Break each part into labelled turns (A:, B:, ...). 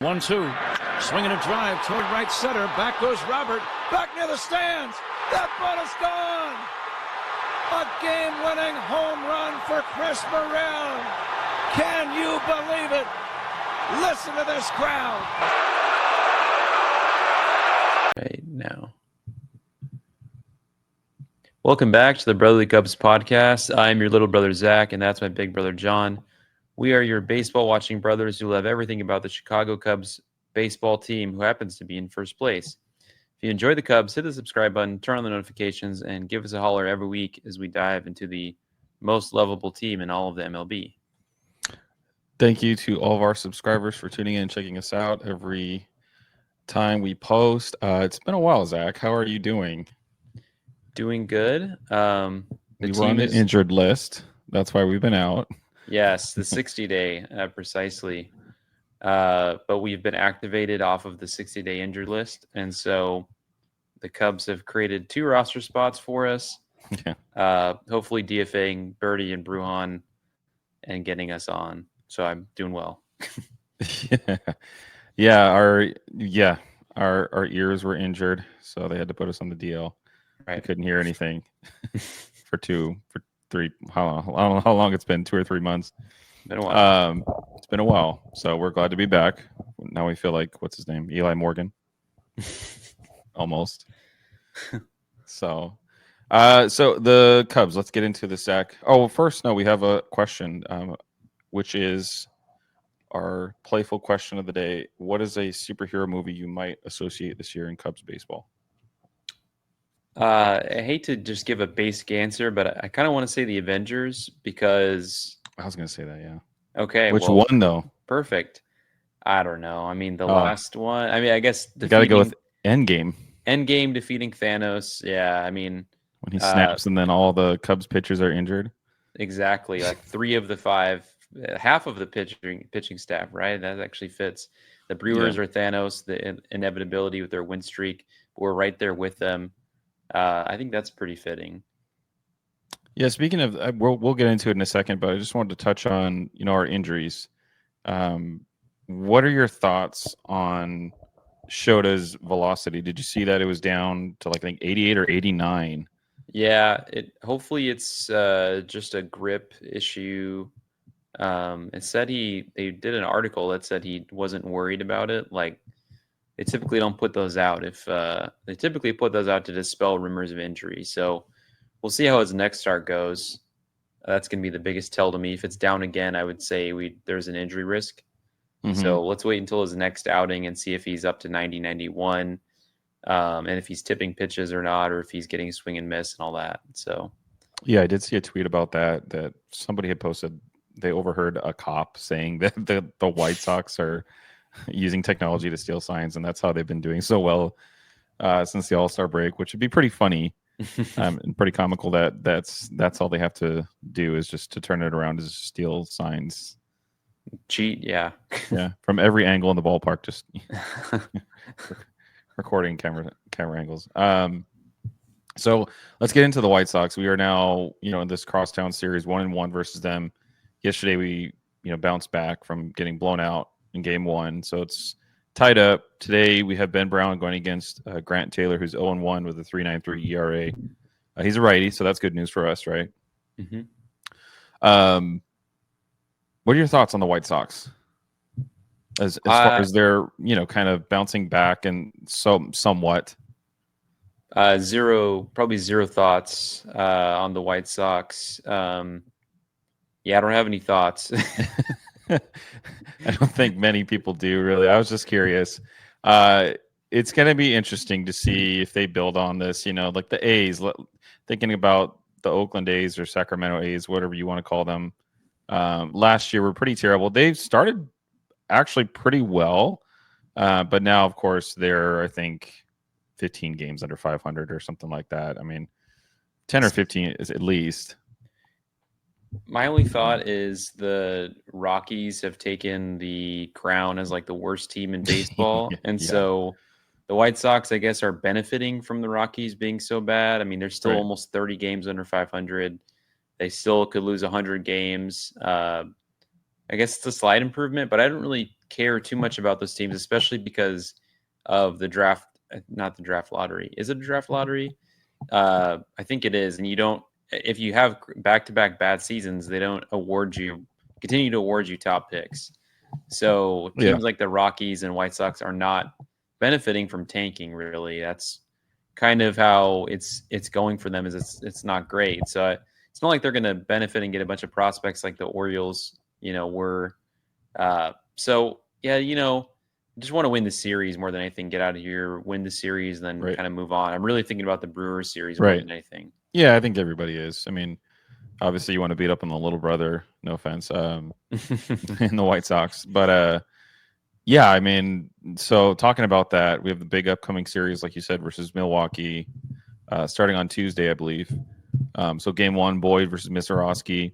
A: 1-2. Swinging a drive toward right center. Back goes Robert. Back near the stands. That ball is gone. A game-winning home run for Chris Morel. Can you believe it? Listen to this crowd.
B: Right now. Welcome back to the Brotherly Cubs podcast. I'm your little brother, Zach, and that's my big brother, Jhoan. We are your baseball-watching brothers who love everything about the Chicago Cubs baseball team, who happens to be in first place. If you enjoy the Cubs, hit the subscribe button, turn on the notifications, and give us a holler every week as we dive into the most lovable team in all of the MLB.
C: Thank you to all of our subscribers for tuning in and checking us out every time we post. It's been a while, Zach. How are you doing?
B: Doing good.
C: We were on the injured list. That's why we've been out.
B: Yes, the 60-day, precisely. But we've been activated off of the 60-day injured list. And so the Cubs have created 2 roster spots for us.
C: Yeah.
B: Hopefully DFAing Birdie and Jhoan and getting us on. So I'm doing well.
C: Our ears were injured, so they had to put us on the DL.
B: Right.
C: I couldn't hear anything for 3. I don't know how long it's been, 2 or 3 months.
B: Been a while.
C: It's been a while, so we're glad to be back. Now we feel like, what's his name? Eli Morgan. Almost. So the Cubs, let's get into the Zach. Oh, first, no, we have a question, which is our playful question of the day. What is a superhero movie you might associate this year in Cubs baseball?
B: I hate to just give a basic answer, but I kind of want to say the Avengers because...
C: I was going to say that, yeah.
B: Okay.
C: Which one, though?
B: Perfect. I don't know. I mean, the last one... I mean, I guess...
C: You got to go with Endgame.
B: Endgame defeating Thanos. Yeah, I mean...
C: When he snaps and then all the Cubs pitchers are injured.
B: Exactly. Like 3 of the 5... half of the pitching staff, right? That actually fits. The Brewers are Thanos, the inevitability with their win streak. We're right there with them. I think that's pretty fitting.
C: Yeah, speaking of, we'll get into it in a second, but I just wanted to touch on, our injuries. What are your thoughts on Shota's velocity? Did you see that it was down to like I think 88 or 89?
B: Yeah, hopefully it's just a grip issue. It said they did an article that said he wasn't worried about it. Like, they typically don't put those out they typically put those out to dispel rumors of injury. So we'll see how his next start goes. That's going to be the biggest tell to me. If it's down again, I would say there's an injury risk. Mm-hmm. So let's wait until his next outing and see if he's up to 90, 91, and if he's tipping pitches or not, or if he's getting swing and miss and all that. So,
C: yeah, I did see a tweet about that somebody had posted. They overheard a cop saying that the White Sox are using technology to steal signs, and that's how they've been doing so well since the All-Star break, which would be pretty funny and pretty comical that's all they have to do is just to turn it around is steal signs.
B: Cheat, yeah.
C: Yeah, from every angle in the ballpark, just recording camera angles. So let's get into the White Sox. We are now, in this Crosstown series 1-1 versus them. Yesterday we, bounced back from getting blown out in game 1. So it's tied up. Today we have Ben Brown going against Grant Taylor, who's 0-1 with a 3.93 ERA. He's a righty, so that's good news for us, right?
B: Mm-hmm.
C: What are your thoughts on the White Sox? As far as they're, kind of bouncing back and somewhat.
B: Probably zero thoughts on the White Sox. Yeah, I don't have any thoughts.
C: I don't think many people do, really. I was just curious. It's going to be interesting to see if they build on this, like the A's, thinking about the Oakland A's or Sacramento A's, whatever you want to call them. Last year were pretty terrible. They started actually pretty well, but now, of course, they're, I think, 15 games under 500 or something like that. I mean, 10 or 15 is at least.
B: My only thought is the Rockies have taken the crown as like the worst team in baseball. So the White Sox, I guess, are benefiting from the Rockies being so bad. I mean, they're still almost 30 games under 500. They still could lose 100 games. I guess it's a slight improvement, but I don't really care too much about those teams, especially because of the draft. Not the draft lottery. Is it a draft lottery? I think it is. And you don't. If you have back-to-back bad seasons, they don't continue to award you top picks. So teams like the Rockies and White Sox are not benefiting from tanking. Really, that's kind of how it's going for them. Is it's not great. So it's not like they're going to benefit and get a bunch of prospects like the Orioles, were. So yeah, just want to win the series more than anything. Get out of here, win the series, then kind of move on. I'm really thinking about the Brewers series more than anything.
C: Yeah, I think everybody is. I mean, obviously you want to beat up on the little brother. No offense, in the White Sox, but yeah, I mean, so talking about that, we have the big upcoming series, like you said, versus Milwaukee, starting on Tuesday, I believe. So game 1, Boyd versus Mizorowski.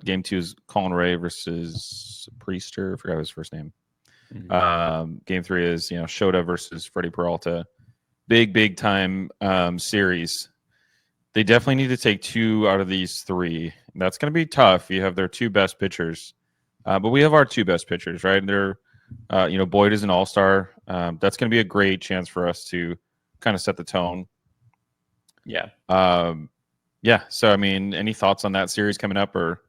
C: Game 2 is Colin Rea versus Priester. I forgot his first name.
B: Mm-hmm.
C: Game 3 is Shota versus Freddie Peralta. Big time series. They definitely need to take 2 out of these 3. That's going to be tough. You have their 2 best pitchers, but we have our 2 best pitchers, right? They're Boyd is an all-star. That's going to be a great chance for us to kind of set the tone.
B: Yeah.
C: Yeah. So, I mean, any thoughts on that series coming up? Or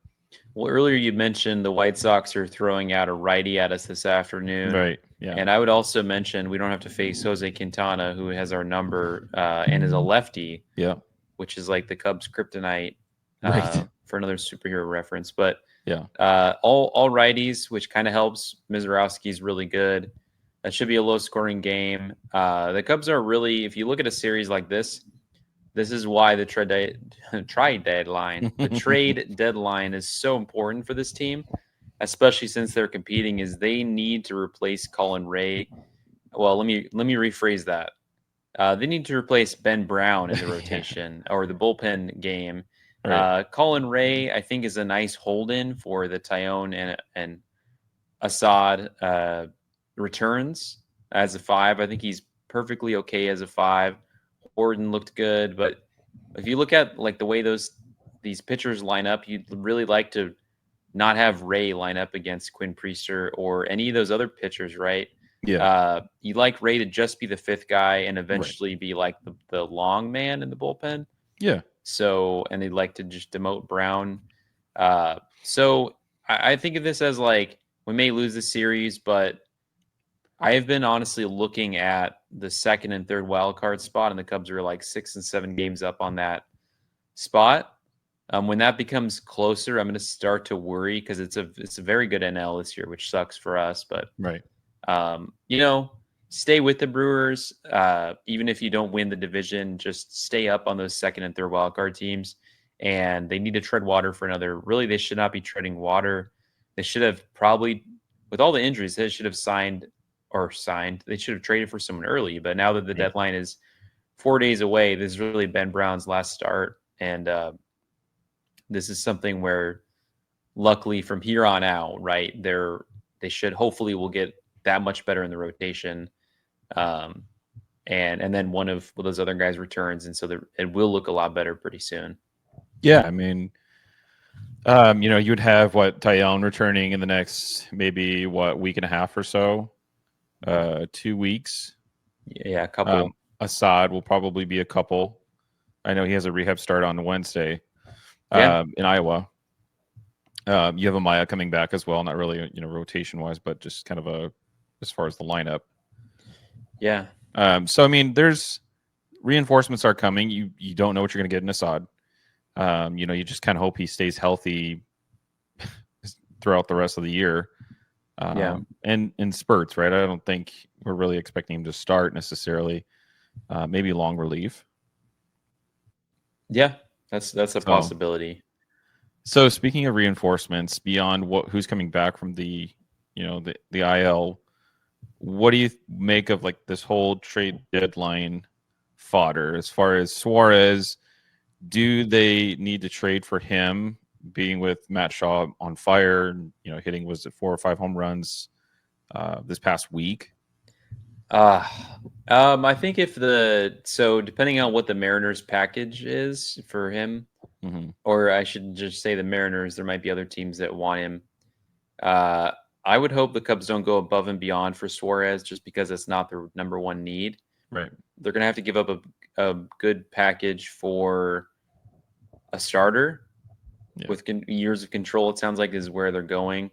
B: well, earlier you mentioned the White Sox are throwing out a righty at us this afternoon.
C: Right. Yeah.
B: And I would also mention we don't have to face Jose Quintana, who has our number and is a lefty.
C: Yeah.
B: Which is like the Cubs kryptonite
C: Right.
B: for another superhero reference. But
C: yeah,
B: all righties, which kind of helps. Mizorowski's really good. That should be a low-scoring game. The Cubs are really, if you look at a series like this is why the trade deadline is so important for this team, especially since they're competing. Is they need to replace Colin Rea. Well, let me rephrase that. They need to replace Ben Brown in the rotation or the bullpen game.
C: Right.
B: Colin Rea, I think, is a nice hold-in for the Taillon and Assad returns as a 5. I think he's perfectly okay as a 5. Horton looked good, but if you look at like the way these pitchers line up, you'd really like to not have Rea line up against Quinn Priester or any of those other pitchers, right?
C: Yeah.
B: You like Rea to just be the 5th guy and eventually be like the long man in the bullpen.
C: Yeah.
B: So, and they'd like to just demote Brown. So I think of this as like, we may lose the series, but I have been honestly looking at the 2nd and 3rd wild card spot, and the Cubs are like 6 and 7 games up on that spot. When that becomes closer, I'm going to start to worry because it's a very good NL this year, which sucks for us. But stay with the Brewers. Even if you don't win the division, just stay up on those 2nd and 3rd wild card teams. And they need to tread water for another. Really, they should not be treading water. They should have probably, with all the injuries, they should have signed. They should have traded for someone early. But now that the deadline is 4 days away, this is really Ben Brown's last start. And this is something where, luckily, from here on out, right, they should hopefully will get that much better in the rotation. And then one of those other guys returns. And so it will look a lot better pretty soon.
C: Yeah. I mean, you would have Taillon returning in the next maybe week and a half or so. 2 weeks.
B: Yeah, a couple.
C: Assad will probably be a couple. I know he has a rehab start on Wednesday in Iowa. You have Amaya coming back as well, not really rotation wise, but just kind of as far as the lineup.
B: Yeah.
C: So I mean, there's reinforcements are coming. You don't know what you're going to get in Assad. You just kind of hope he stays healthy throughout the rest of the year. And in spurts, right? I don't think we're really expecting him to start necessarily. Maybe long relief.
B: Yeah, that's a possibility.
C: So speaking of reinforcements, beyond who's coming back from the IL, what do you make of like this whole trade deadline fodder as far as Suarez? Do they need to trade for him? Being with Matt Shaw on fire, hitting 4 or 5 home runs this past week.
B: I think depending on what the Mariners package is for him, or I should just say the Mariners, there might be other teams that want him. I would hope the Cubs don't go above and beyond for Suarez just because it's not their number one need.
C: Right.
B: They're going to have to give up a good package for a starter with years of control, it sounds like, is where they're going.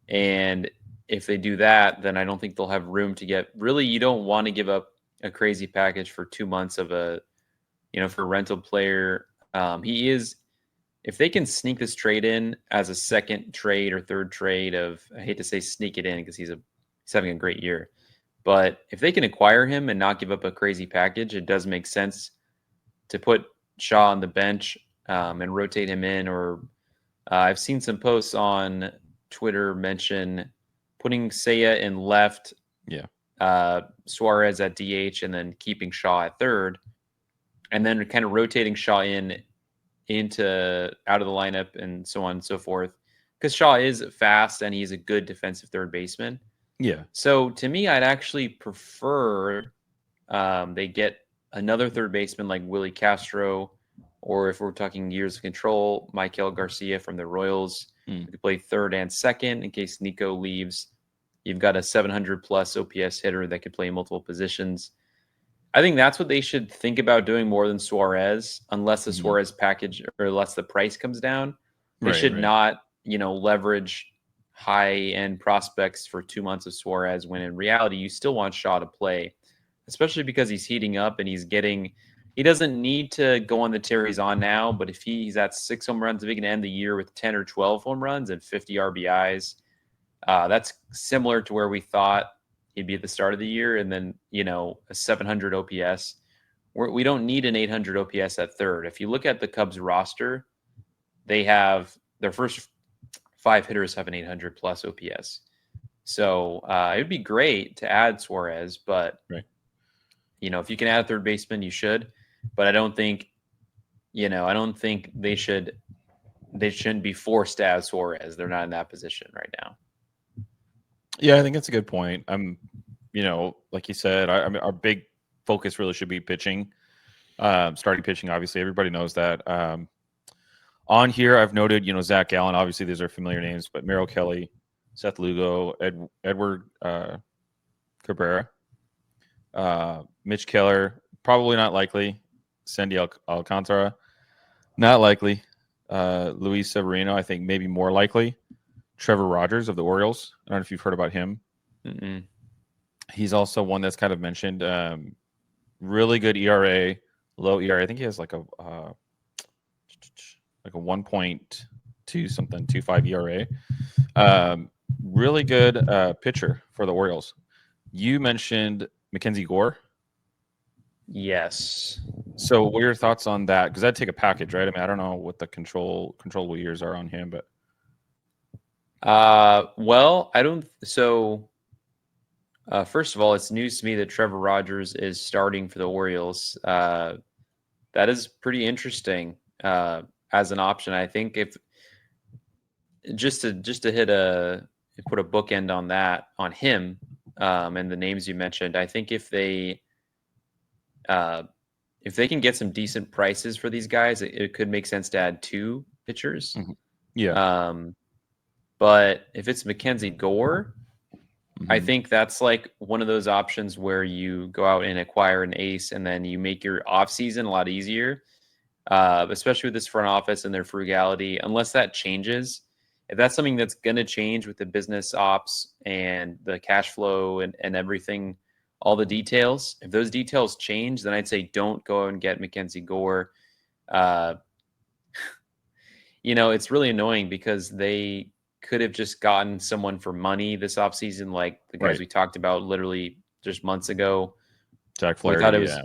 B: And if they do that, then I don't think they'll have room to get really, you don't want to give up a crazy package for 2 months of for a rental player. If they can sneak this trade in as a second trade or third trade I hate to say sneak it in because he's having a great year, but if they can acquire him and not give up a crazy package, it does make sense to put Shaw on the bench and rotate him in. Or I've seen some posts on Twitter mention putting Seiya in left, Suarez at DH, and then keeping Shaw at third, and then kind of rotating Shaw into out of the lineup and so on and so forth. Because Shaw is fast and he's a good defensive third baseman.
C: Yeah.
B: So to me, I'd actually prefer they get another third baseman like Willi Castro, or if we're talking years of control, Maikel Garcia from the Royals. You could play third and second in case Nico leaves. You've got a 700 plus OPS hitter that could play multiple positions. I think that's what they should think about doing more than Suarez, unless the Suarez package or unless the price comes down. They should not, leverage high-end prospects for 2 months of Suarez when in reality you still want Shaw to play, especially because he's heating up and he doesn't need to go on the tear he's on now, but if he's at 6 home runs, if he can end the year with 10 or 12 home runs and 50 RBIs, that's similar to where we thought he'd be at the start of the year. And then, a 700 OPS. We don't need an 800 OPS at third. If you look at the Cubs roster, they have their first 5 hitters have an 800 plus OPS. So it would be great to add Suarez, but if you can add a third baseman, you should. But I don't think, they shouldn't be forced to add Suarez. They're not in that position right now.
C: Yeah, I think that's a good point. Like you said, I mean, our big focus really should be pitching, starting pitching. Obviously, everybody knows that. On here, I've noted, Zach Gallen. Obviously, these are familiar names, but Merrill Kelly, Seth Lugo, Edward Cabrera, Mitch Keller, probably not likely. Sandy Alcantara, not likely. Luis Severino, I think maybe more likely. Trevor Rogers of the Orioles. I don't know if you've heard about him.
B: Mm-mm.
C: He's also one that's kind of mentioned. Really good ERA, low ERA. I think he has like a 1.2 something, 2.5 ERA. Really good pitcher for the Orioles. You mentioned Mackenzie Gore.
B: Yes.
C: So what are your thoughts on that? Because that'd take a package, right? I mean, I don't know what the controllable years are on him, but
B: well, I don't. So, first of all, it's news to me that Trevor Rogers is starting for the Orioles. That is pretty interesting as an option. I think if just to put a bookend on that on him and the names you mentioned, I think if they can get some decent prices for these guys, it could make sense to add 2 pitchers.
C: Mm-hmm. Yeah.
B: But if it's Mackenzie Gore, I think that's like one of those options where you go out and acquire an ace and then you make your offseason a lot easier, especially with this front office and their frugality. Unless that changes, if that's something that's going to change with the business ops and the cash flow and everything, all the details, if those details change, then I'd say don't go and get Mackenzie Gore. It's really annoying because they could have just gotten someone for money this offseason, like the guys we talked about literally just months ago.
C: Jack Flaherty,
B: we thought it was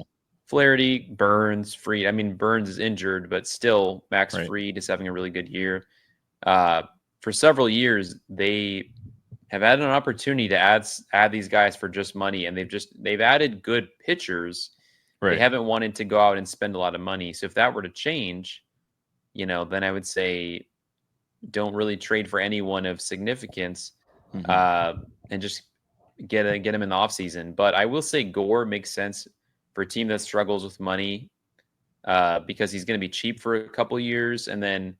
B: Flaherty, Burns, Fried. I mean, Burns is injured, but still Max Fried is having a really good year. For several years, they have had an opportunity to add these guys for just money, and they've added good pitchers. They haven't wanted to go out and spend a lot of money. So if that were to change, then I would say don't really trade for anyone of significance and just get him in the offseason. But I will say Gore makes sense for a team that struggles with money because he's going to be cheap for a couple years. And then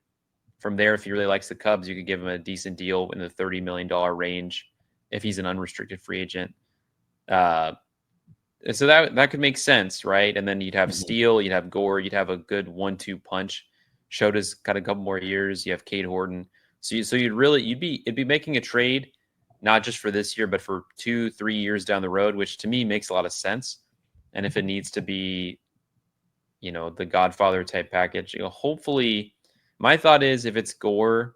B: from there, if he really likes the Cubs, you could give him a decent deal in the $30 million range if he's an unrestricted free agent. So that could make sense, right? And then you'd have Steele, you'd have Gore, you'd have a good 1-2 punch. Shota's got a couple more years. You have Cade Horton, so it'd be making a trade, not just for this year, but for 2-3 years down the road, which to me makes a lot of sense. And if it needs to be, the Godfather type package, hopefully, my thought is if it's Gore,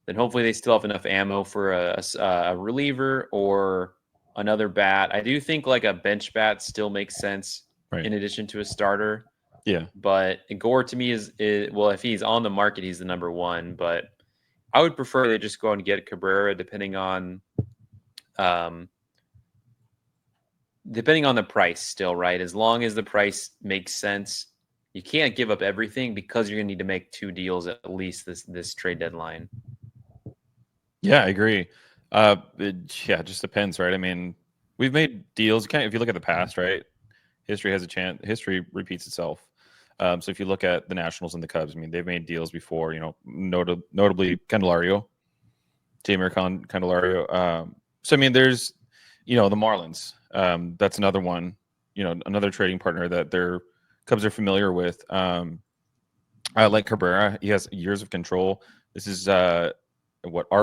B: then hopefully they still have enough ammo for a reliever or another bat. I do think like a bench bat still makes sense in addition to a starter.
C: Yeah.
B: But Gore to me is well, if he's on the market, he's the number one. But I would prefer they just go out and get Cabrera, depending on the price still, right? As long as the price makes sense. You can't give up everything because you're gonna need to make 2 deals at least this trade deadline.
C: Yeah, I agree. It just depends, right? I mean, we've made deals. If you look at the past, right? History has a chance. History repeats itself. So if you look at the Nationals and the Cubs, I mean, they've made deals before. Notably Candelario, Jeimer Candelario. So I mean, there's, the Marlins. That's another one. Another trading partner that their Cubs are familiar with. I like Cabrera. He has years of control. This is ARB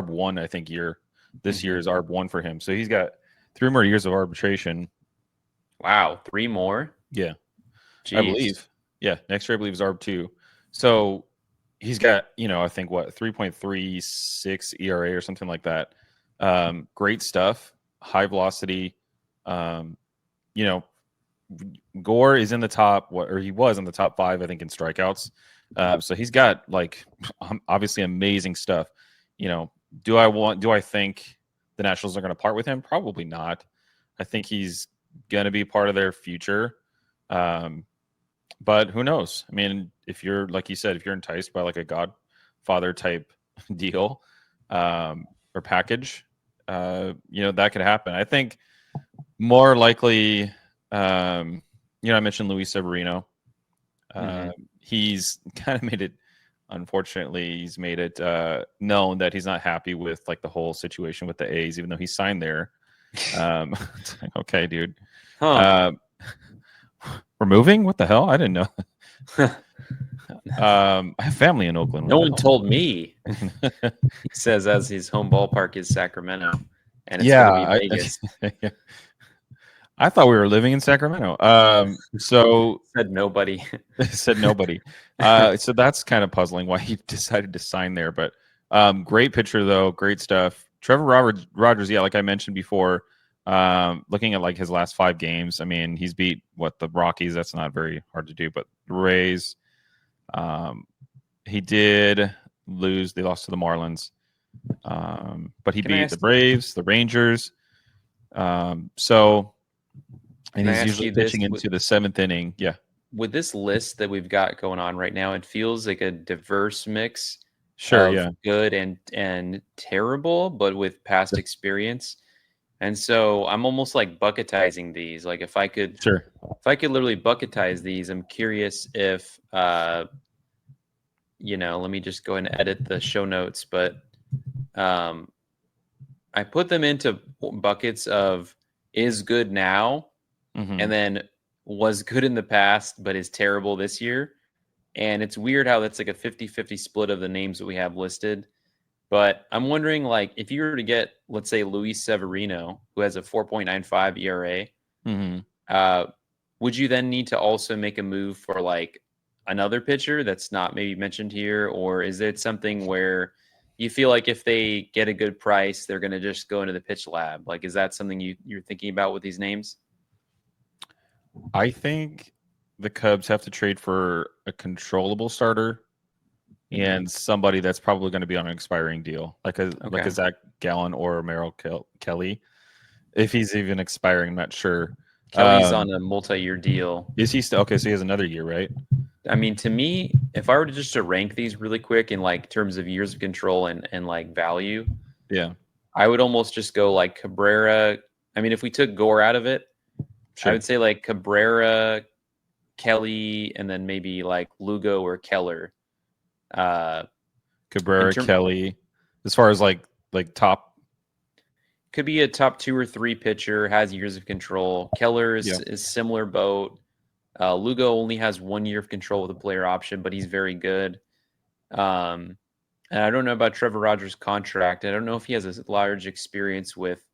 C: 1, I think, year. This year is ARB 1 for him. So he's got 3 more years of arbitration.
B: Wow, 3 more?
C: Yeah.
B: Jeez.
C: I believe. Yeah, next year I believe is ARB 2. So he's got, I think 3.36 ERA or something like that. Great stuff. High velocity. Gore is in the top, he was in the top 5, I think, in strikeouts. So he's got obviously amazing stuff. Do I think the Nationals are going to part with him? Probably not. I think he's going to be part of their future. But who knows? I mean, if you're, like you said, if you're enticed by like a Godfather type deal or package, that could happen. I think more likely, I mentioned Luis Severino. He's kind of made it, unfortunately, he's made it known that he's not happy with like the whole situation with the A's, even though he signed there. It's like, okay, dude. We're moving? What the hell? I didn't know. I have family in Oakland.
B: No one told me. He says as his home ballpark is Sacramento, and it's going to be Vegas.
C: I thought we were living in Sacramento. So
B: said nobody.
C: Said nobody. So that's kind of puzzling why he decided to sign there. But great pitcher though, great stuff. Trevor Rogers, like I mentioned before, looking at like his last 5 games, I mean, he's beat the Rockies. That's not very hard to do, but the Rays. He did lose. They lost to the Marlins, but he beat the Braves, the Rangers. And he's usually pitching into the 7th inning. Yeah.
B: With this list that we've got going on right now, it feels like a diverse mix.
C: Sure. Yeah.
B: Good and terrible, but with past experience. And so I'm almost like bucketizing these. Like if I could literally bucketize these, I'm curious if, let me just go ahead and edit the show notes, but I put them into buckets of is good now, and then was good in the past, but is terrible this year. And it's weird how that's like a 50-50 split of the names that we have listed. But I'm wondering, like, if you were to get, let's say, Luis Severino, who has a 4.95 ERA, would you then need to also make a move for like another pitcher that's not maybe mentioned here? Or is it something where you feel like if they get a good price, they're going to just go into the pitch lab? Like, is that something you're thinking about with these names?
C: I think the Cubs have to trade for a controllable starter and somebody that's probably going to be on an expiring deal, like a Zach Gallen or Maikel Kelly. If he's even expiring, I'm not sure.
B: Kelly's on a multi-year deal.
C: Is he still okay? So he has another year, right?
B: I mean, to me, if I were to rank these really quick in like terms of years of control and like value, I would almost just go like Cabrera. I mean, if we took Gore out of it, I would say like Cabrera, Kelly, and then maybe like Lugo or Keller.
C: Cabrera, Kelly, as far as like top.
B: Could be a top 2 or 3 pitcher, has years of control. Keller is similar boat. Lugo only has 1 year of control with a player option, but he's very good. And I don't know about Trevor Rogers' contract. I don't know if he has a large experience with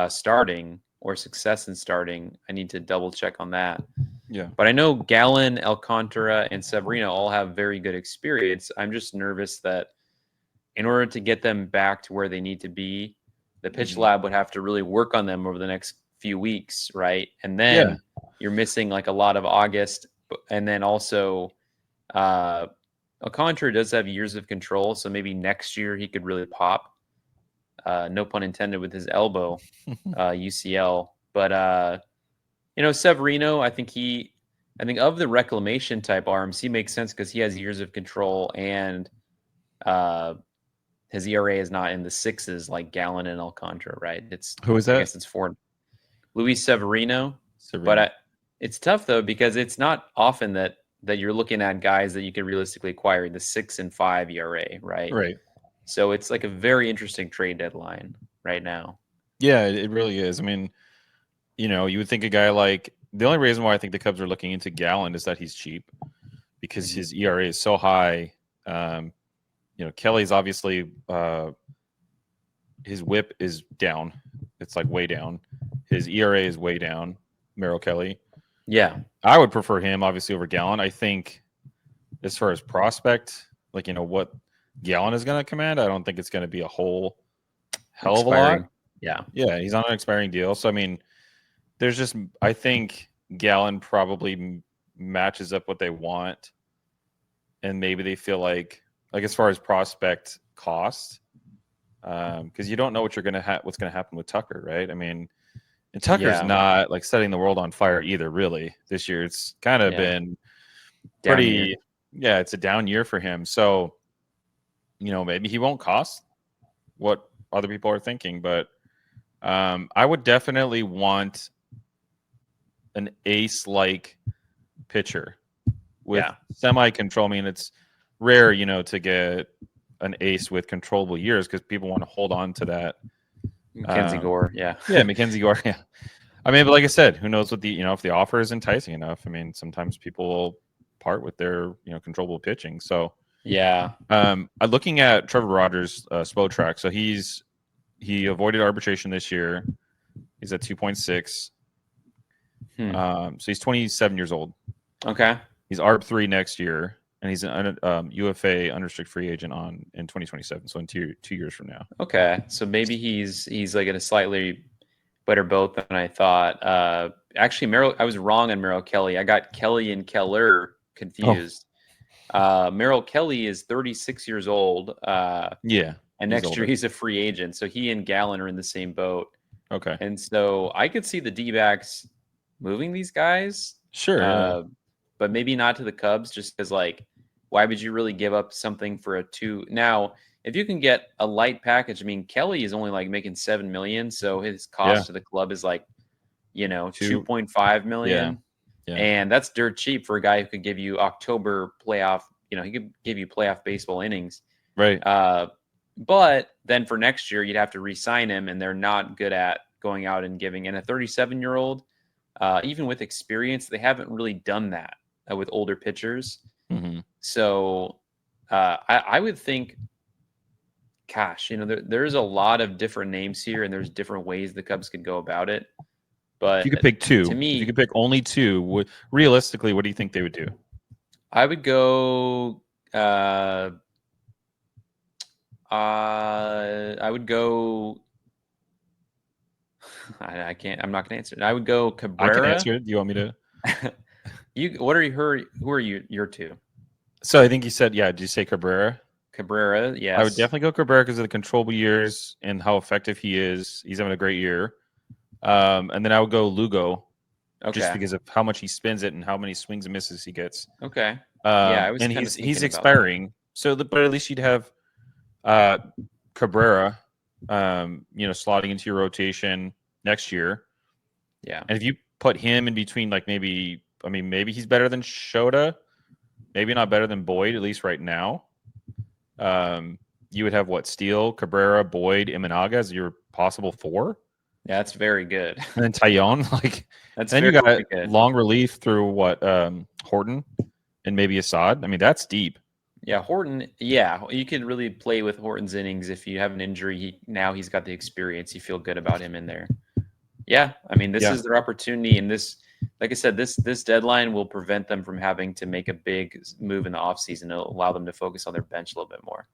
B: starting or success in starting. I need to double check on that.
C: Yeah.
B: But I know Gallen, Alcantara, and Severino all have very good experience. I'm just nervous that in order to get them back to where they need to be, the pitch lab would have to really work on them over the next few weeks, right? And then you're missing like a lot of August. And then also Alcantara does have years of control, so maybe next year he could really pop. No pun intended with his elbow, UCL. But Severino, I think of the reclamation type arms, he makes sense because he has years of control and his ERA is not in the 6s like Gallen and Alcantara, right?
C: Who is that?
B: I guess it's 4. Luis Severino. But it's tough though because it's not often that you're looking at guys that you can realistically acquire the 6 and 5 ERA, right?
C: Right.
B: So it's like a very interesting trade deadline right now.
C: Yeah, it really is. I mean, you would think a guy like the only reason why I think the Cubs are looking into Gallen is that he's cheap because his ERA is so high. Kelly's obviously his whip is down. It's like way down. His ERA is way down. Merrill Kelly.
B: Yeah.
C: I would prefer him obviously over Gallen. I think as far as prospect, like, what Gallen is going to command, I don't think it's going to be a whole hell of a lot.
B: Yeah.
C: Yeah. He's on an expiring deal. So, I mean, I think Gallen probably matches up what they want. And maybe they feel like as far as prospect cost, because you don't know what's going to happen with Tucker, right? I mean, and Tucker's not like setting the world on fire either, really, this year. It's kind of been pretty, it's a down year for him. So, maybe he won't cost what other people are thinking, but I would definitely want an ace-like pitcher with semi-control. I mean, it's rare, to get an ace with controllable years because people want to hold on to that.
B: Mackenzie Gore,
C: Mackenzie Gore, I mean, but like I said, who knows what if the offer is enticing enough. I mean, sometimes people will part with their controllable pitching. So looking at Trevor Rogers' SPO track, so he avoided arbitration this year. He's at 2.6. So he's 27 years old.
B: Okay.
C: He's ARB3 next year, and he's an UFA unrestricted free agent in 2027. So in 2 years from now.
B: Okay, so maybe he's like in a slightly better boat than I thought. Actually, I was wrong on Merrill Kelly. I got Kelly and Keller confused. Merrill Kelly is 36 years old. And next year he's a free agent. So he and Gallen are in the same boat.
C: Okay.
B: And so I could see the D-backs moving these guys.
C: Sure.
B: But maybe not to the Cubs just because, why would you really give up something for a 2? Now, if you can get a light package, I mean, Kelly is only making $7 million. So his cost to the club is $2.5 million. Yeah. And that's dirt cheap for a guy who could give you October playoff, he could give you playoff baseball innings.
C: Right.
B: But then for next year, you'd have to re-sign him, and they're not good at going out and giving. And a 37-year-old, even with experience, they haven't really done that with older pitchers.
C: Mm-hmm.
B: So I would think, gosh, there's a lot of different names here, and there's different ways the Cubs could go about it. But
C: if you could pick 2,
B: to me,
C: if you could pick only 2, realistically, what do you think they would do?
B: I would go. I would go. I can't. I'm not going to answer it. I would go Cabrera.
C: I can answer it. Do you want me to?
B: Who are your 2?
C: So I think you said, did you say Cabrera?
B: Cabrera, yes.
C: I would definitely go Cabrera because of the controllable years and how effective he is. He's having a great year. And then I would go Lugo, just because of how much he spins it and how many swings and misses he gets.
B: Okay.
C: I was and he's expiring. So, but at least you'd have Cabrera, slotting into your rotation next year.
B: Yeah.
C: And if you put him in between, maybe he's better than Shota, maybe not better than Boyd, at least right now. you would have what? Steele, Cabrera, Boyd, Imanaga as your possible 4.
B: Yeah, that's very good.
C: And then Taillon, like,
B: That's
C: then you
B: very,
C: got
B: very good.
C: long relief through what? Horton and maybe Assad. I mean, that's deep.
B: Yeah, Horton. Yeah, you could really play with Horton's innings if you have an injury. He's got the experience. You feel good about him in there. Yeah, I mean, this is their opportunity, and this, like I said, this deadline will prevent them from having to make a big move in the offseason. It'll allow them to focus on their bench a little bit more.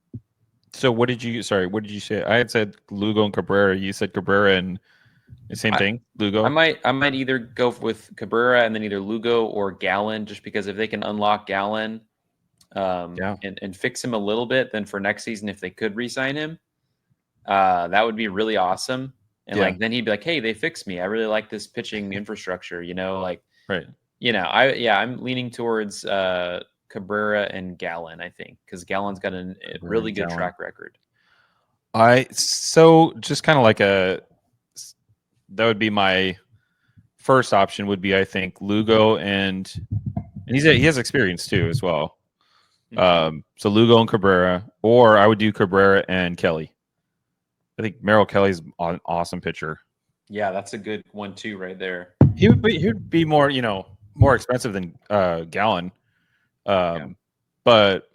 C: So what did you say? I had said Lugo and Cabrera. You said Cabrera and the same thing, Lugo?
B: I might either go with Cabrera and then either Lugo or Gallen, just because if they can unlock Gallen and fix him a little bit, then for next season, if they could re-sign him, that would be really awesome. And then he'd be like, hey, they fixed me. I really like this pitching infrastructure,
C: right.
B: I'm leaning towards Cabrera and Gallen, I think, because Gallen's got a really good track record.
C: Just kind of like that would be my first option would be, I think, Lugo and he has experience too as well. So Lugo and Cabrera, or I would do Cabrera and Kelly. I think Merrill Kelly's an awesome pitcher.
B: Yeah, that's a good one too, right there.
C: He would be more, more expensive than Gallen. But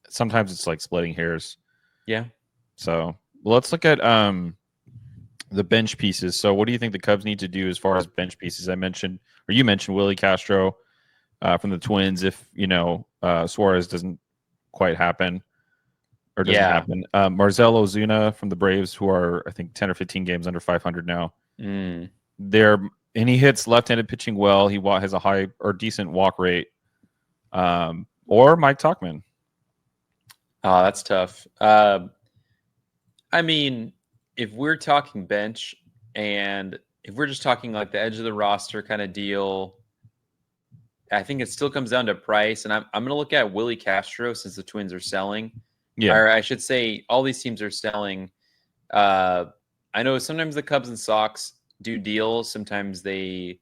C: sometimes it's like splitting hairs.
B: Yeah.
C: So let's look at the bench pieces. So what do you think the Cubs need to do as far as bench pieces? You mentioned Willi Castro from the Twins. If Suarez doesn't quite happen or doesn't happen, Marcell Ozuna from the Braves, who are I think 10 or 15 games under 500 now. And he hits left-handed pitching well. He has a high or decent walk rate. Or Mike Tauchman.
B: Oh, that's tough. I mean, if we're talking bench and if we're just talking like the edge of the roster kind of deal, I think it still comes down to price. And I'm going to look at Willi Castro since the Twins are selling. Yeah. Or I should say all these teams are selling. I know sometimes the Cubs and Sox do deals. Sometimes there's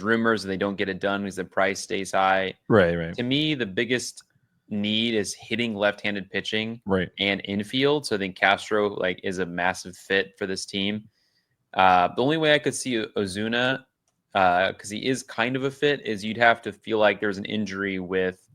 B: rumors and they don't get it done because the price stays high.
C: Right.
B: To me, the biggest need is hitting left-handed pitching and infield. So I think Castro is a massive fit for this team. The only way I could see Ozuna, because he is kind of a fit, is you'd have to feel like there's an injury with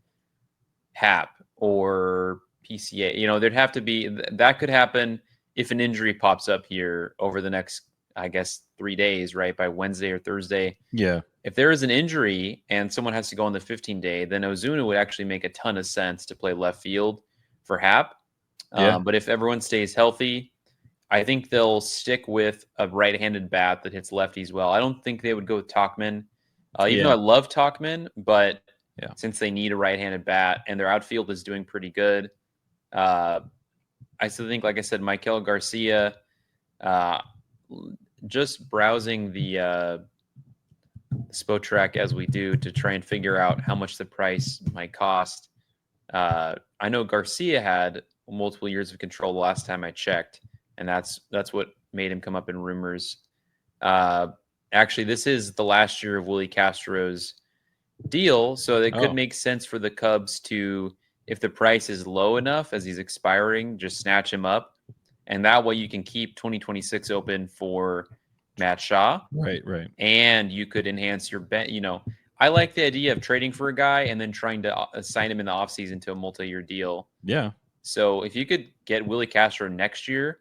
B: Hap or PCA. There'd have to be that could happen if an injury pops up here over the next, I guess, 3 days, right? By Wednesday or Thursday.
C: Yeah.
B: If there is an injury and someone has to go on the 15-day, then Ozuna would actually make a ton of sense to play left field for Hap. But if everyone stays healthy, I think they'll stick with a right-handed bat that hits lefties well. I don't think they would go with Tauchman, even though I love Tauchman, but since they need a right-handed bat and their outfield is doing pretty good, I still think, like I said, Maikel, Garcia, just browsing the Spotrac as we do to try and figure out how much the price might cost. I know Garcia had multiple years of control the last time I checked, and that's what made him come up in rumors. Actually, this is the last year of Willi Castro's deal, so it could make sense for the Cubs to, if the price is low enough as he's expiring, just snatch him up, and that way you can keep 2026 open for Matt Shaw.
C: Right.
B: And you could enhance your bet. I like the idea of trading for a guy and then trying to sign him in the offseason to a multi-year deal.
C: Yeah.
B: So if you could get Willi Castro next year,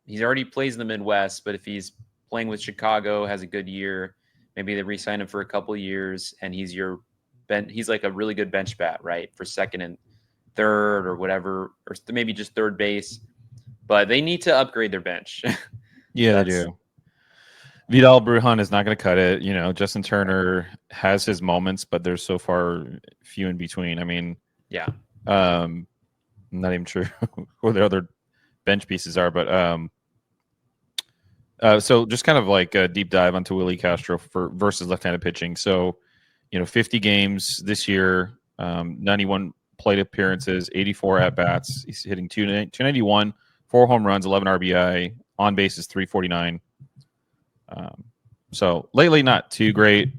B: he's already plays in the Midwest, but if he's playing with Chicago, has a good year, maybe they re-sign him for a couple of years, and he's like a really good bench bat, right? For second and third or whatever, or maybe just third base. But they need to upgrade their bench.
C: Yeah, they do. Vidal Brujan is not going to cut it. Justin Turner has his moments, but there's so far few in between. I mean, I'm not even sure who the other bench pieces are, but so just kind of like a deep dive onto Willi Castro versus left-handed pitching. So, 50 games this year, 91 plate appearances, 84 at-bats. He's hitting 291, 4 home runs, 11 RBI. On base is 349. So lately, not too great.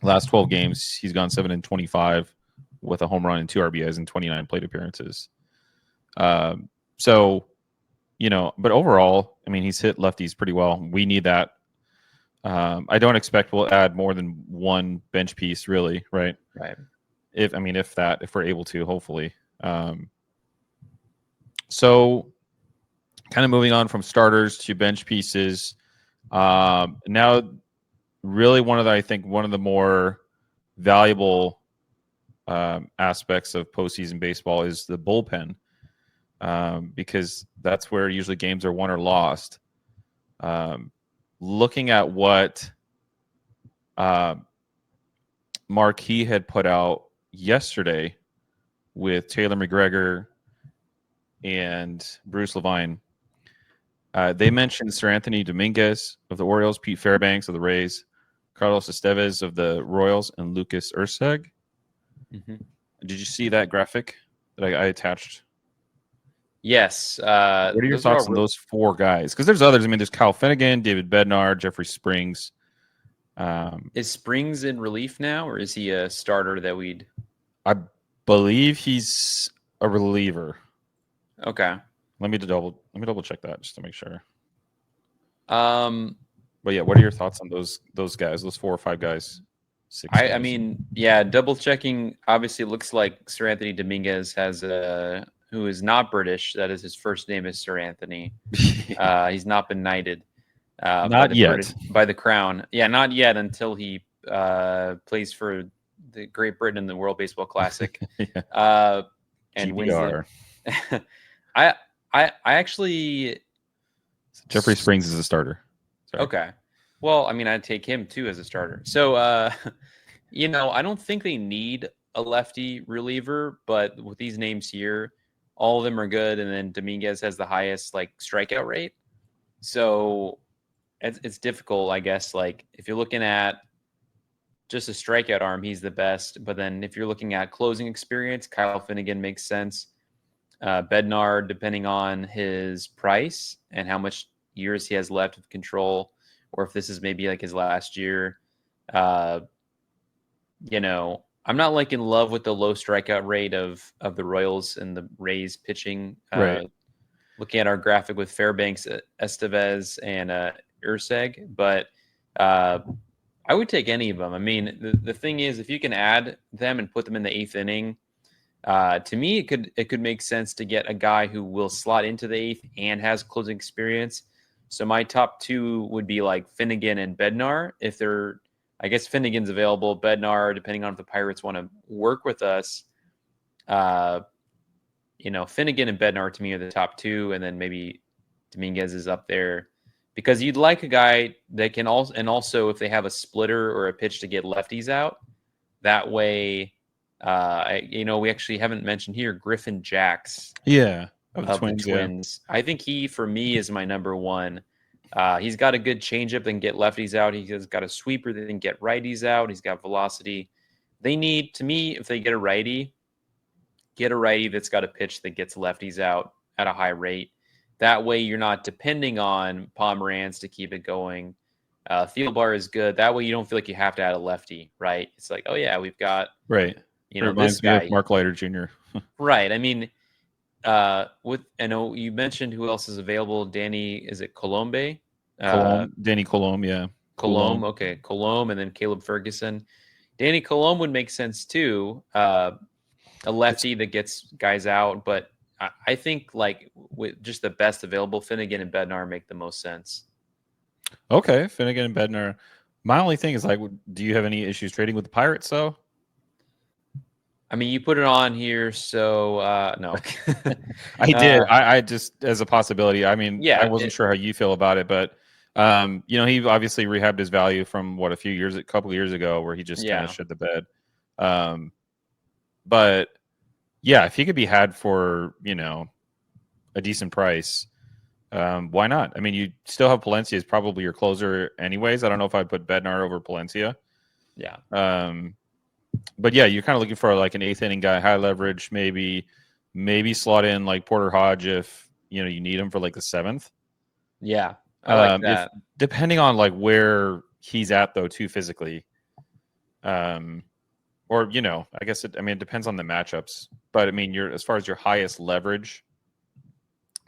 C: Last 12 games, he's gone 7-25. with a home run and 2 RBIs and 29 plate appearances. So, but overall, I mean, he's hit lefties pretty well. We need that. I don't expect we'll add more than one bench piece, really, right?
B: Right.
C: If we're able to, hopefully. So, kind of moving on from starters to bench pieces. Now, really, one of the more valuable aspects of postseason baseball is the bullpen, because that's where usually games are won or lost. Looking at what Marquis had put out yesterday with Taylor McGregor and Bruce Levine, they mentioned Sir Anthony Dominguez of the Orioles, Pete Fairbanks of the Rays, Carlos Estevez of the Royals, and Lucas Erceg.
B: Mm-hmm.
C: Did you see that graphic that I attached?
B: Yes.
C: What are your thoughts on those 4 guys? Because there's others. I mean, there's Kyle Finnegan, David Bednar, Jeffrey Springs.
B: Is Springs in relief now, or is he a starter that we'd?
C: I believe he's a reliever.
B: Okay.
C: Let me double check that just to make sure.
B: But
C: yeah, what are your thoughts on those guys? Those 4 or 5 guys? 6 guys?
B: I mean, yeah, double checking. Obviously, it looks like Sir Anthony Dominguez has who is not British. That is, his first name is Sir Anthony. He's not been knighted.
C: Not yet.
B: By the crown. Yeah, not yet until he plays for the Great Britain in the World Baseball Classic. Yeah. And
C: GBR.
B: wins it. I actually...
C: Jeffrey Springs is a starter. Sorry.
B: Okay. Well, I mean, I'd take him too as a starter. So, I don't think they need a lefty reliever, but with these names here, all of them are good. And then Dominguez has the highest strikeout rate. So it's difficult, I guess. Like if you're looking at just a strikeout arm, he's the best. But then if you're looking at closing experience, Kyle Finnegan makes sense. Bednar, depending on his price and how much years he has left of control, or if this is maybe his last year. I'm not in love with the low strikeout rate of the Royals and the Rays pitching.
C: Right.
B: Looking at our graphic with Fairbanks, Estevez, and Erceg, but I would take any of them. I mean, the thing is, if you can add them and put them in the 8th inning, to me, it could make sense to get a guy who will slot into the 8th and has closing experience. So my top 2 would be Finnegan and Bednar. If they're, I guess Finnegan's available. Bednar, depending on if the Pirates want to work with us, Finnegan and Bednar to me are the top 2, and then maybe Dominguez is up there because you'd like a guy that can also, and also if they have a splitter or a pitch to get lefties out, that way. We actually haven't mentioned here Griffin Jacks.
C: Yeah,
B: of the Twins. Yeah. I think he, for me, is my number 1. He's got a good changeup that can get lefties out. He's got a sweeper that can get righties out. He's got velocity. They need, to me, if they get a righty that's got a pitch that gets lefties out at a high rate. That way you're not depending on Pomeranz to keep it going. Thielbar is good. That way you don't feel like you have to add a lefty, right? It's like, oh yeah, we've got
C: right.
B: This guy,
C: Mark Leiter Jr.
B: Right. I mean, I know you mentioned who else is available. Danny, is it Colombe?
C: Danny Colombe, yeah.
B: Colombe, okay. Colombe, and then Caleb Ferguson. Danny Colombe would make sense too. A lefty that gets guys out, but I think with just the best available, Finnegan and Bednar make the most sense.
C: Okay, Finnegan and Bednar. My only thing is do you have any issues trading with the Pirates though?
B: I mean, you put it on here, so no.
C: I did. I just, as a possibility. I mean,
B: yeah,
C: I wasn't sure how you feel about it, but he obviously rehabbed his value from a couple of years ago, where he just kind of shit the bed. But yeah, if he could be had for a decent price, why not? I mean, you still have Palencia is probably your closer, anyways. I don't know if I'd put Bednar over Palencia.
B: Yeah.
C: But yeah, you're kind of looking for an 8th inning guy, high leverage, maybe slot in Porter Hodge if you need him for the 7th.
B: Yeah, I like that.
C: Depending on where he's at though, too, physically. or I guess it depends on the matchups. But I mean, as far as your highest leverage,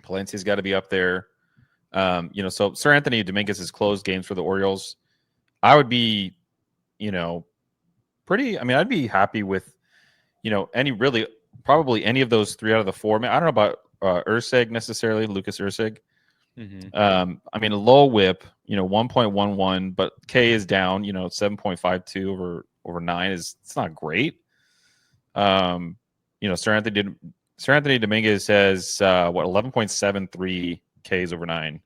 C: Palencia's got to be up there. So Sir Anthony Dominguez has closed games for the Orioles. I would be, pretty. I mean, I'd be happy with, probably any of those 3 out of the 4. I mean, I don't know about Erceg necessarily, Lucas Erceg.
B: Mm-hmm.
C: I mean, a low whip, 1.11, but K is down, 7.52 over 9 it's not great. Sir Anthony Dominguez has 11.73 Ks over 9.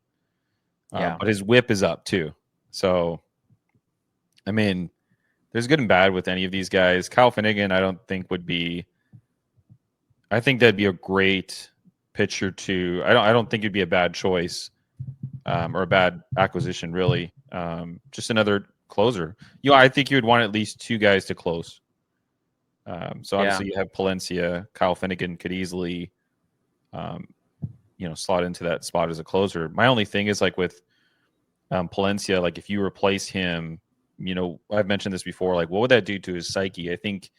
C: But his whip is up too. So, I mean, there's good and bad with any of these guys. Kyle Finnegan, I don't think I think that'd be a great pitcher to. I don't think it'd be a bad choice, or a bad acquisition really. Just another closer. I think you would want at least 2 guys to close. So obviously you have Palencia, Kyle Finnegan could easily, slot into that spot as a closer. My only thing is like with Palencia, like if you replace him, I've mentioned this before, like what would that do to his psyche? I think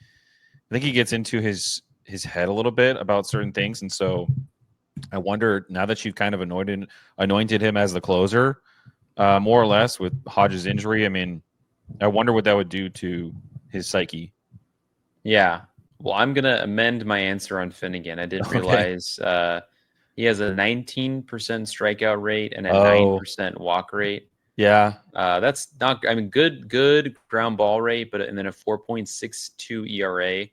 C: he gets into his head a little bit about certain things, and so I wonder now that you've kind of anointed him as the closer, more or less with Hodges' injury. I mean, I wonder what that would do to his psyche.
B: Yeah. Well, I'm going to amend my answer on Finnegan. I didn't realize he has a 19% strikeout rate and a 9% walk rate.
C: Yeah.
B: That's not, I mean, good ground ball rate, and then a 4.62 ERA.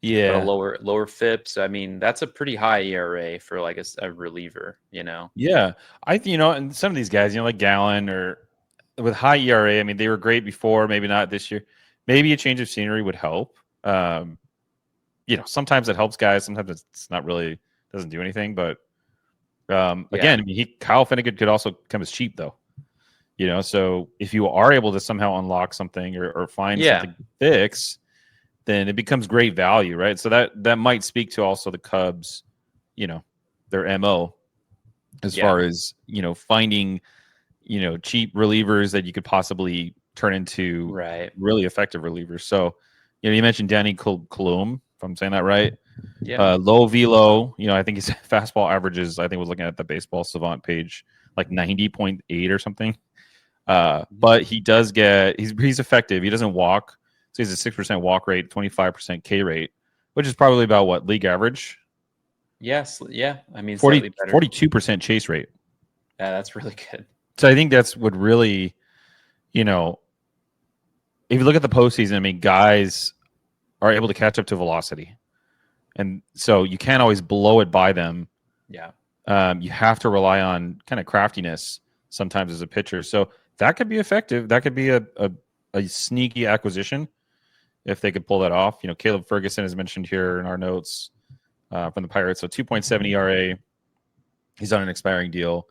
C: Yeah.
B: But a lower FIP. So, I mean, that's a pretty high ERA for like a reliever,
C: Yeah. And some of these guys, like Gallen or with high ERA, I mean, they were great before, maybe not this year. Maybe a change of scenery would help. Sometimes it helps guys. Sometimes it's not really, doesn't do anything. But again, I mean, Kyle Finnegan could also come as cheap though. So if you are able to somehow unlock something or find something to fix, then it becomes great value, right? So that might speak to also the Cubs, their MO as far as, finding, cheap relievers that you could possibly turn into really effective relievers. So, you mentioned Danny Colum, if I'm saying that right.
B: Yeah.
C: Low velo, I think his fastball averages, I think I was looking at the Baseball Savant page, like 90.8 or something. But he does he's effective. He doesn't walk. So he has a 6% walk rate, 25% K rate, which is probably about what, league average?
B: Yes. Yeah. I mean,
C: 42% chase rate.
B: Yeah, that's really good.
C: So I think that's what really, if you look at the postseason, I mean, guys are able to catch up to velocity. And so you can't always blow it by them.
B: Yeah.
C: You have to rely on kind of craftiness sometimes as a pitcher. So that could be effective. That could be a sneaky acquisition if they could pull that off. Caleb Ferguson is mentioned here in our notes from the Pirates. So 2.7 ERA. He's on an expiring deal.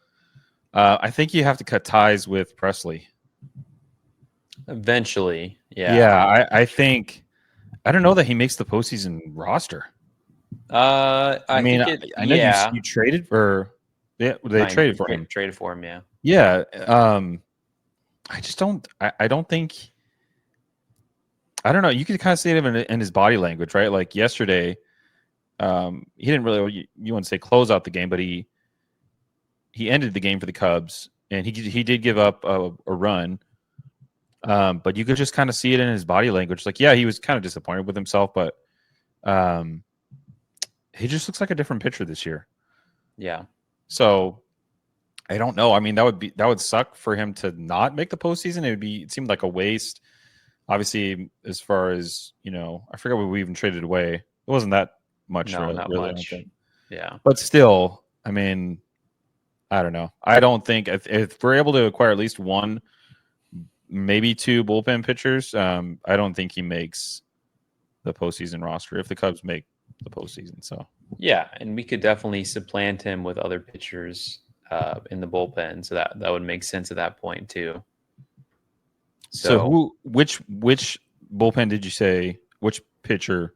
C: I think you have to cut ties with Presley.
B: Eventually. Yeah.
C: Yeah. I think, I don't know that he makes the postseason roster.
B: I know
C: you traded for. Yeah, they traded for him.
B: Traded for him, yeah.
C: Yeah. I just don't. I don't think. I don't know. You could kind of see it in his body language, right? Like yesterday, he didn't really. You wouldn't say close out the game, but he ended the game for the Cubs, and he did give up a run. But you could just kind of see it in his body language. Like, yeah, he was kind of disappointed with himself, but he just looks like a different pitcher this year.
B: Yeah. So
C: I don't know. I mean, that would suck for him to not make the postseason. It seemed like a waste. Obviously, as far as, I forget what we even traded away. It wasn't that much.
B: No, not
C: really,
B: much. Yeah.
C: But still, I mean, I don't know. I don't think if we're able to acquire at least one, maybe two bullpen pitchers, I don't think he makes the postseason roster if the Cubs make the postseason. So
B: yeah, and we could definitely supplant him with other pitchers in the bullpen, so that would make sense at that point too.
C: So which bullpen did you say? Which pitcher?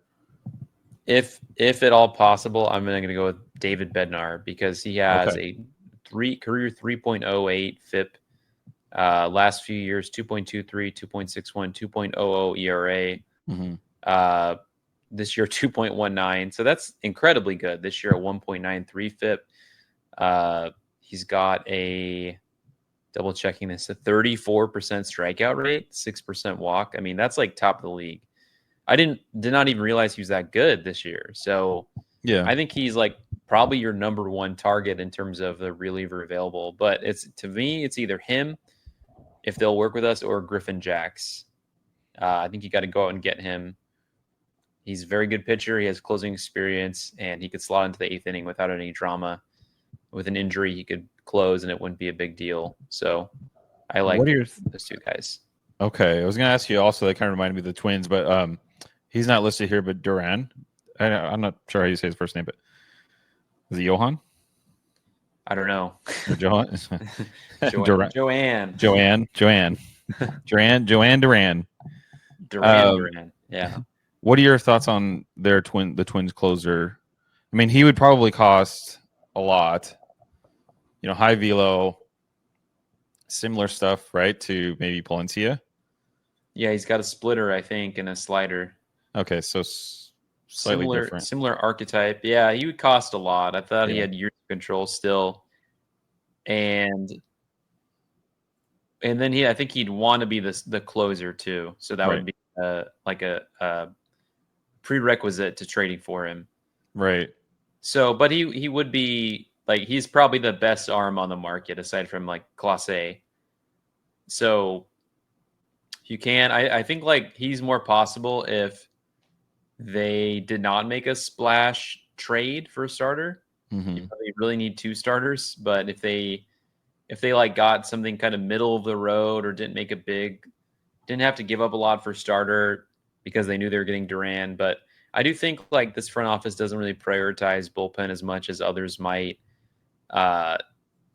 B: If at all possible, I'm going to go with David Bednar because he has a career 3.08 FIP. Last few years, 2.23, 2.61, 2.00 ERA.
C: Mm-hmm.
B: This year 2.19, so that's incredibly good. This year a 1.93 FIP. He's got a double checking this a 34% strikeout rate, 6% walk. I mean, that's like top of the league. I did not even realize he was that good this year. So
C: Yeah,
B: I think he's like probably your number one target in terms of the reliever available. But to me, it's either him if they'll work with us or Griffin Jacks. I think you got to go out and get him. He's a very good pitcher. He has closing experience, and he could slot into the 8th inning without any drama. With an injury, he could close, and it wouldn't be a big deal. So I like those two guys.
C: Okay, I was going to ask you also. That kind of reminded me of the Twins, but he's not listed here. But Duran, I'm not sure how you say his first name, but is it Jhoan?
B: I don't know.
C: Or Jhoan?
B: Jhoan. Duran. Yeah.
C: What are your thoughts on the Twins closer? I mean, he would probably cost a lot. You know, high velo, similar stuff, right? To maybe Palencia.
B: Yeah, he's got a splitter, I think, and a slider.
C: Okay, so slightly different.
B: Similar archetype. Yeah, he would cost a lot. I thought he had years of control still. And then I think he'd want to be the closer too. So that would be like a prerequisite to trading for him.
C: Right.
B: So, but he would be like, he's probably the best arm on the market aside from like Clase. So you can, I think like he's more possible if they did not make a splash trade for a starter.
C: Mm-hmm.
B: You probably really need 2 starters, but if they like got something kind of middle of the road or didn't have to give up a lot for starter because they knew they were getting Duran. But I do think like this front office doesn't really prioritize bullpen as much as others might.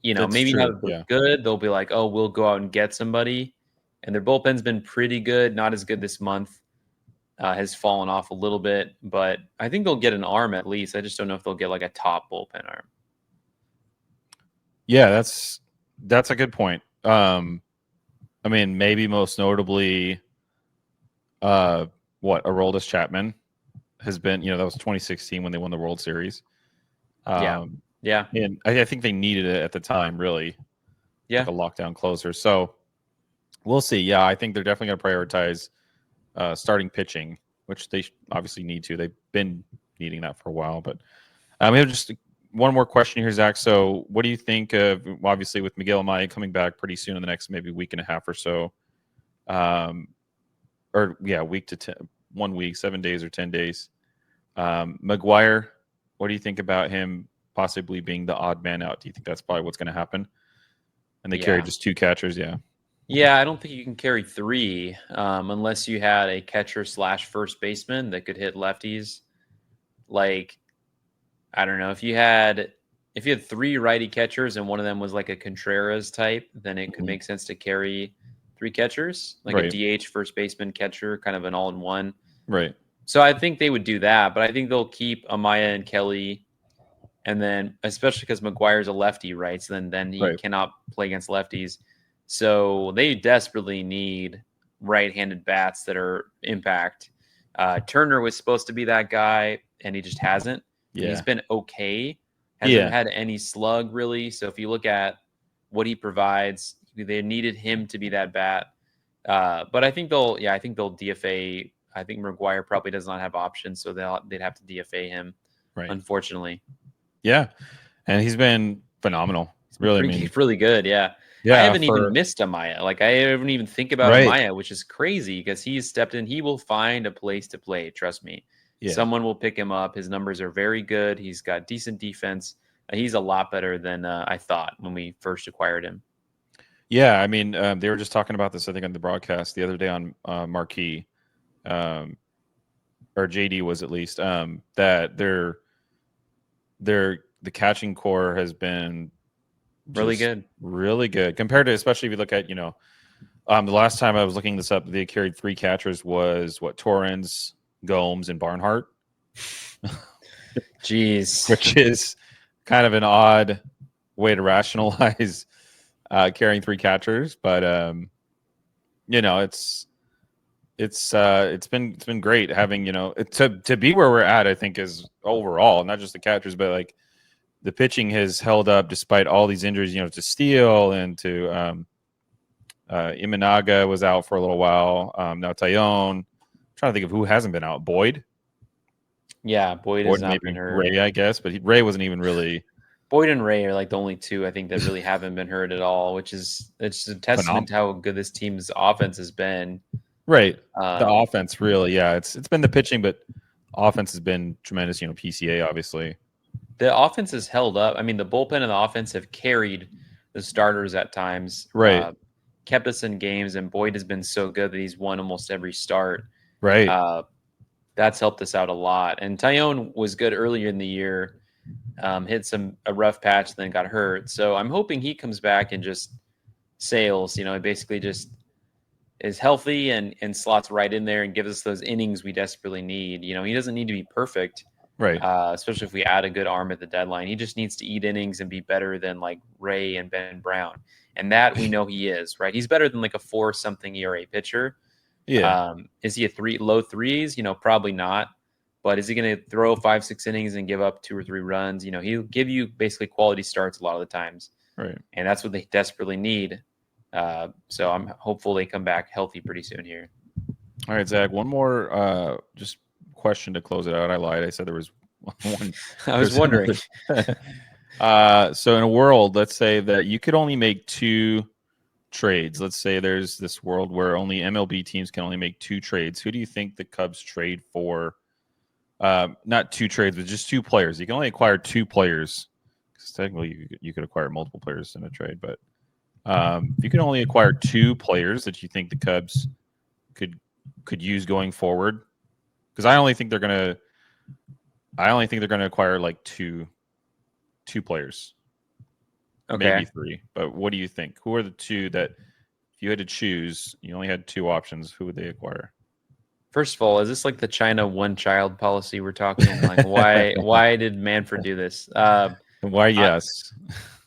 B: Maybe not good. They'll be like, oh, we'll go out and get somebody. And their bullpen's been pretty good. Not as good this month. Has fallen off a little bit, but I think they'll get an arm at least. I just don't know if they'll get like a top bullpen arm.
C: Yeah, that's a good point. I mean, maybe most notably, Aroldis Chapman has been, that was 2016 when they won the World Series.
B: Yeah.
C: And I think they needed it at the time, really.
B: Yeah.
C: Like a lockdown closer. So we'll see. Yeah, I think they're definitely going to prioritize starting pitching, which they obviously need to. They've been needing that for a while. But we have just one more question here, Zach. So what do you think of, obviously, with Miguel Amaya coming back pretty soon in the next maybe week and a half or so? Week to 1 week, 7 days or 10 days. McGuire, what do you think about him possibly being the odd man out? Do you think that's probably what's going to happen? And they carry just 2 catchers,
B: Yeah, I don't think you can carry 3 unless you had a catcher / first baseman that could hit lefties. Like, I don't know, if you had 3 righty catchers and one of them was like a Contreras type, then it could make sense to carry 3 catchers, like a DH, first baseman, catcher, kind of an all-in-one.
C: Right.
B: So I think they would do that, but I think they'll keep Amaya and Kelly, and then especially because McGuire's a lefty, right? So then he cannot play against lefties. So they desperately need right-handed bats that are impact. Turner was supposed to be that guy, and he just hasn't. Yeah. He's been okay. Hasn't had any slug, really. So if you look at what he provides, they needed him to be that bat. But I think they'll DFA. I think McGuire probably does not have options, so they'd have to DFA him, unfortunately.
C: Yeah, and he's been phenomenal.
B: He's really good, yeah. I haven't even missed Amaya. Like, I haven't even think about Amaya, which is crazy because he's stepped in. He will find a place to play. Trust me. Yeah. Someone will pick him up. His numbers are very good. He's got decent defense. He's a lot better than I thought when we first acquired him.
C: Yeah, I mean, they were just talking about this, I think, on the broadcast the other day on Marquee, or JD was at least, that the catching core has been
B: really
C: good compared to, especially if you look at, the last time I was looking this up, they carried 3 catchers was Torrens, Gomes, and Barnhart.
B: Jeez.
C: Which is kind of an odd way to rationalize carrying 3 catchers, but it's it's been great having, to be where we're at. I think is overall not just the catchers, but like the pitching has held up despite all these injuries. To Steele and to Imanaga was out for a little while. Now Taillon. I'm trying to think of who hasn't been out. Boyd
B: Boyd has not been hurt.
C: Ray, I guess, but Ray wasn't even really.
B: Boyd and Ray are like the only two I think that really haven't been hurt at all, which is it's a testament to how good this team's offense has been.
C: Right, the offense really, it's been the pitching, but offense has been tremendous. PCA obviously.
B: The offense has held up. I mean, the bullpen and the offense have carried the starters at times.
C: Right,
B: kept us in games, and Boyd has been so good that he's won almost every start.
C: Right,
B: that's helped us out a lot. And Taillon was good earlier in the year. Hit a rough patch, then got hurt. So I'm hoping he comes back and just sails. He basically just is healthy and slots right in there and gives us those innings we desperately need. He doesn't need to be perfect,
C: right?
B: Especially if we add a good arm at the deadline. He just needs to eat innings and be better than like Ray and Ben Brown, and that we know he is. Right? He's better than like a 4-something ERA pitcher.
C: Yeah.
B: Is he low threes? Probably not. But is he going to throw 5-6 innings and give up 2 or 3 runs? He'll give you basically quality starts a lot of the times.
C: Right.
B: And that's what they desperately need. So I'm hopeful they come back healthy pretty soon here.
C: All right, Zach, one more just question to close it out. I lied. I said there was one.
B: I was wondering.
C: So in a world, let's say that you could only make 2 trades. Let's say there's this world where only MLB teams can only make 2 trades. Who do you think the Cubs trade for? Not 2 trades, but just 2 players. You can only acquire 2 players. Because technically, you could acquire multiple players in a trade, but you can only acquire 2 players that you think the Cubs could use going forward. Because I only think they're gonna acquire like two players, maybe 3. But what do you think? Who are the 2 that, if you had to choose, you only had 2 options? Who would they acquire?
B: First of all, is this like the China one-child policy we're talking? Like, why did Manfred do this?
C: Why? Yes.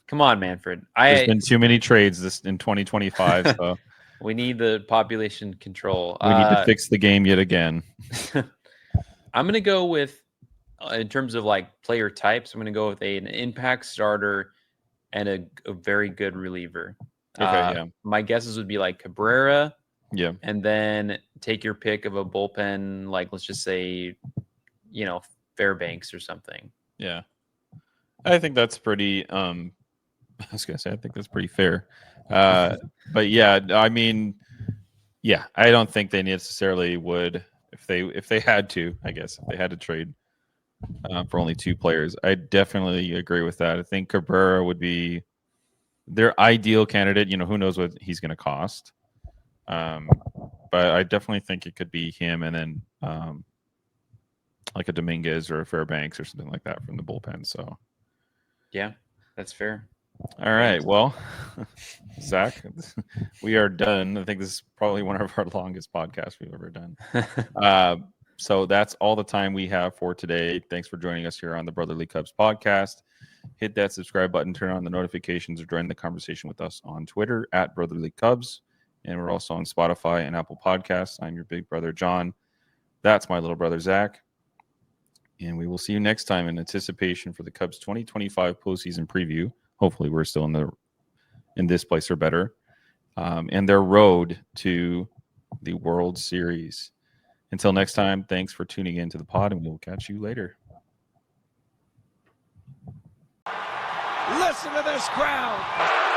B: Come on, Manfred.
C: There's been too many trades in 2025. So
B: we need the population control.
C: We need to fix the game yet again.
B: I'm going to go with, in terms of like player types, I'm going to go with an impact starter and a very good reliever.
C: Okay,
B: My guesses would be like Cabrera.
C: Yeah.
B: And then take your pick of a bullpen, like let's just say, Fairbanks or something.
C: Yeah. I think that's pretty I was gonna say I think that's pretty fair. But yeah, I mean, yeah, I don't think they necessarily would if they had to, I guess, if they had to trade for only 2 players. I definitely agree with that. I think Cabrera would be their ideal candidate. Who knows what he's gonna cost. But I definitely think it could be him, and then like a Dominguez or a Fairbanks or something like that from the bullpen. So,
B: yeah, that's fair.
C: All right, well, Zach, we are done. I think this is probably one of our longest podcasts we've ever done. So that's all the time we have for today. Thanks for joining us here on the Brotherly Cubs podcast. Hit that subscribe button, turn on the notifications, or join the conversation with us on Twitter at Brotherly Cubs. And we're also on Spotify and Apple Podcasts. I'm your big brother, Jhoan. That's my little brother, Zach. And we will see you next time in anticipation for the Cubs 2025 postseason preview. Hopefully we're still in this place or better. And their road to the World Series. Until next time, thanks for tuning in to the pod, and we'll catch you later.
A: Listen to this crowd.